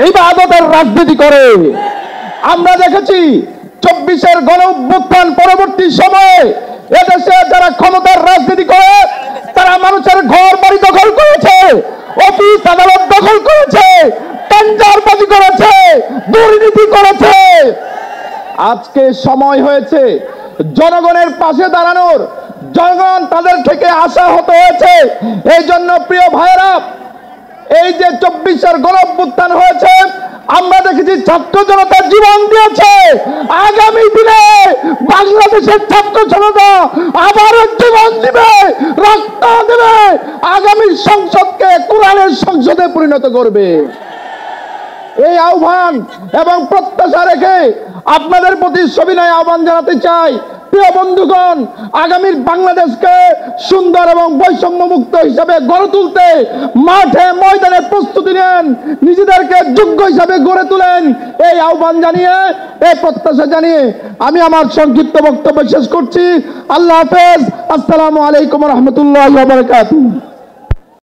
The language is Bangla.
ইবাদতের রাজনীতি করে। আমরা দেখেছি 24-এর গণঅভ্যুত্থান পরবর্তী সময়ে এদেশে যারা ক্ষমতার রাজনীতি করে তারা মানুষের ঘর বাড়ি দখল করেছে, অফিস আদালত দখল করেছে, টেন্ডারবাজি করেছে, দুর্নীতি করেছে। আজকে সময় হয়েছে জনগণের পাশে দাঁড়ানোর। জনগণ তাদের থেকে আশা হতে হয়েছে। এই জন্য প্রিয় ভাইরা, এই যে 24-এর গণঅভ্যুত্থান হয়েছে, আমরা দেখেছি ছাত্র জনতা জীবন দিয়েছে। আগামী দিনে বাংলাদেশের ছাত্র জনতা আবারও জীবন দিবে, রক্ত দেবে, আগামী সংসদকে কোরআনের সংসদে পরিণত করবে। এই আহ্বান এবং প্রত্যাশা রেখে আপনাদের প্রতি সবিনয় আহ্বান জানাতে চাই, প্রিয় বন্ধুগণ, আগামীর বাংলাদেশকে সুন্দর এবং বৈষম্য মুক্ত হিসাবে গড়ে তুলতে মাঠে ময়দানে প্রস্তুতি নেন, নিজেদেরকে যোগ্য হিসাবে গড়ে তুলেন। এই আহ্বান জানিয়ে, এই প্রত্যাশা জানিয়ে আমি আমার সংক্ষিপ্ত বক্তব্য শেষ করছি। আল্লাহ হাফেজ। আসসালামু আলাইকুম ওয়া রাহমাতুল্লাহি ওয়া বারাকাতুহু।